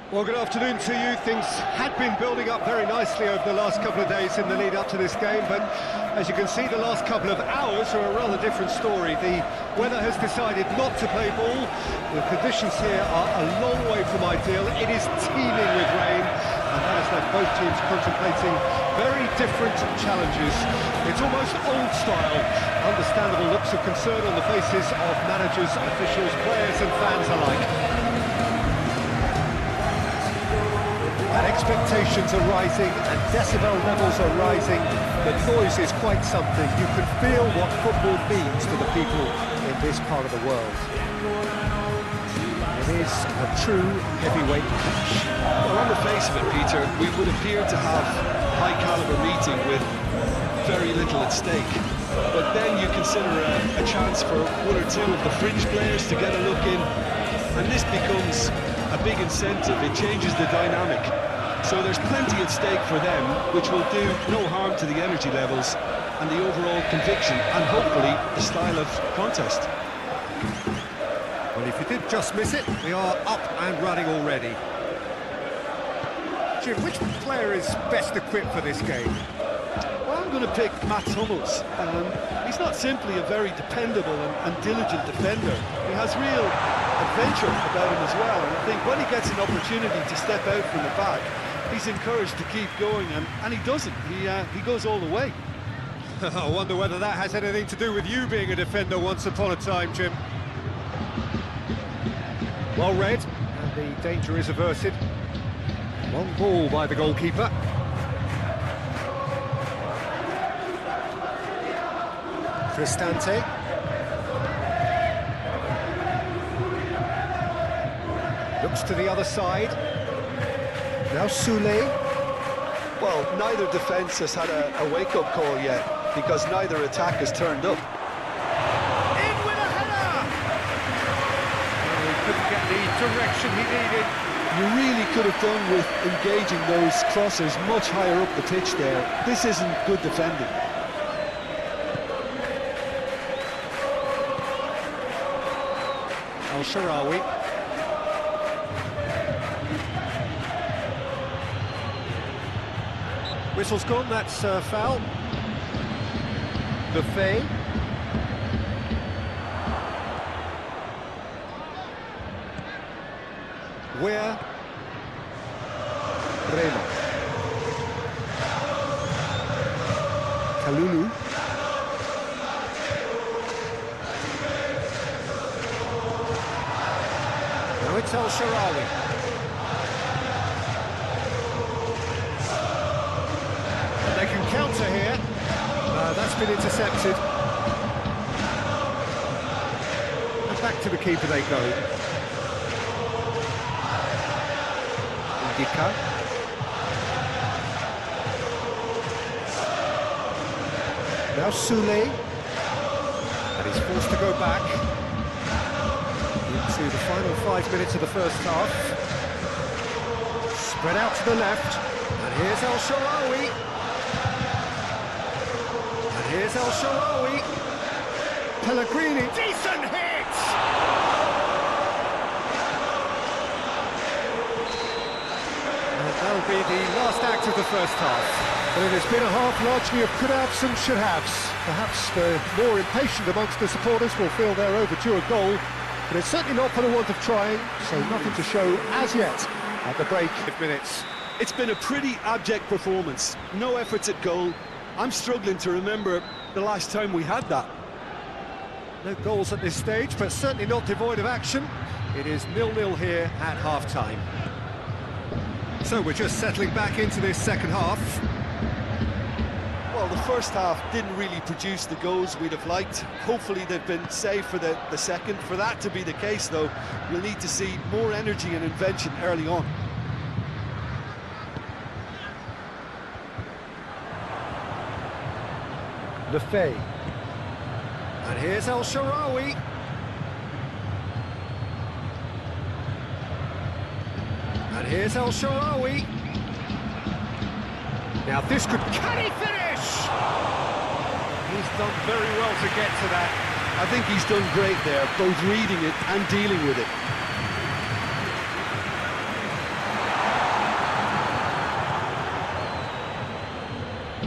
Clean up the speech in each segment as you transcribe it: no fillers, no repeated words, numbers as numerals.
Well, good afternoon to you. Things had been building up very nicely over the last couple of days in the lead up to this game, but as you can see, the last couple of hours are a rather different story. The weather has decided not to play ball. The conditions here are a long way from ideal. It is teeming with rain, and that has left both teams contemplating very different challenges. It's almost old style. Understandable looks of concern on the faces of managers, officials, players and fans alike. And expectations are rising and decibel levels are rising. The noise is quite something. You can feel what football means to the people in this part of the world. It is a true heavyweight clash. Well, on the face of it, Peter, we would appear to have a high-caliber meeting with very little at stake. But then you consider a chance for one or two of the fringe players to get a look in, and this becomes a big incentive. It changes the dynamic. So there's plenty at stake for them, which will do no harm to the energy levels and the overall conviction and hopefully the style of contest. Well, if you did just miss it, we are up and running already. Jim, which player is best equipped for this game? Well, I'm going to pick Mats Hummels. He's not simply a very dependable and diligent defender. He has real adventure about him as well, and I think when he gets an opportunity to step out from the back, he's encouraged to keep going, and he doesn't. He goes all the way. I wonder whether that has anything to do with you being a defender once upon a time, Jim. Well read, and the danger is averted. Long ball by the goalkeeper. Cristante. Looks to the other side. Now Sule. Well, neither defence has had a wake-up call yet, because neither attack has turned up. In with a header! Oh, he couldn't get the direction he needed. You really could have done with engaging those crossers much higher up the pitch there. This isn't good defending. El-Shaarawy. Whistle's gone, that's foul. Buffet. Where? Rema. Kalulu. Now it's El-Shaarawy. They can counter here. That's been intercepted. And back to the keeper they go. Ndicka. Now Sule. And he's forced to go back into the final 5 minutes of the first half. Spread out to the left. And here's El-Shaarawy. Here's El-Shaarawy. Pellegrini. Decent hit! And that'll be the last act of the first half. But it has been a half largely of could-haves and should-haves. Perhaps the more impatient amongst the supporters will feel they're overdue a goal, but it's certainly not for the want of trying, so nothing to show as yet at the break of minutes. It's been a pretty abject performance. No efforts at goal. I'm struggling to remember the last time we had that. No goals at this stage, but certainly not devoid of action. It is 0-0 here at half-time. So we're just settling back into this second half. Well, the first half didn't really produce the goals we'd have liked. Hopefully they've been saved for the second. For that to be the case, though, we'll need to see more energy and invention early on. Lefebvre. And here's El-Shaarawy. And here's El-Shaarawy. Now this could... Can he finish? He's done very well to get to that. I think he's done great there, both reading it and dealing with it.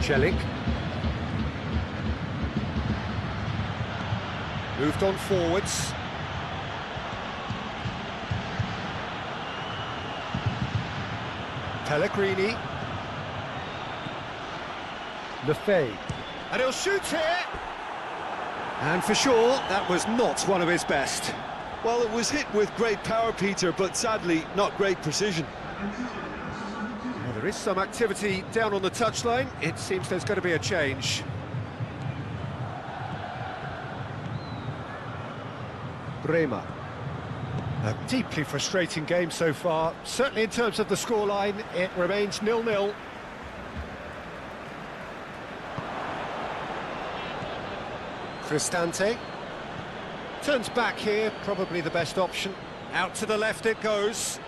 Celik. Moved on forwards. Pellegrini. Lefebvre. And he'll shoot here! And for sure, that was not one of his best. Well, it was hit with great power, Peter, but sadly, not great precision. Well, there is some activity down on the touchline. It seems there's going to be a change. Bremer. A deeply frustrating game so far. Certainly in terms of the scoreline, it remains 0-0. Cristante. Turns back here, probably the best option. Out to the left it goes.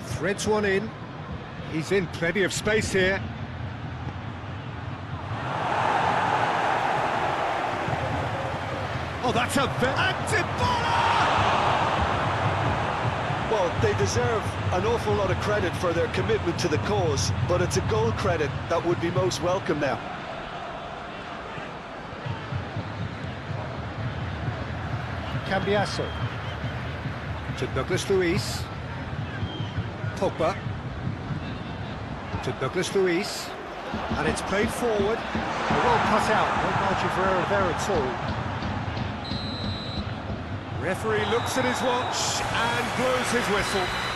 Threads one in. He's in plenty of space here. Oh, that's a Well, they deserve an awful lot of credit for their commitment to the cause, but it's a goal credit that would be most welcome now. Cambiasso. To Douglas Luiz. Pogba. To Douglas Luiz. And it's played forward. Well cut out, no margin for error there at all. Referee looks at his watch and blows his whistle.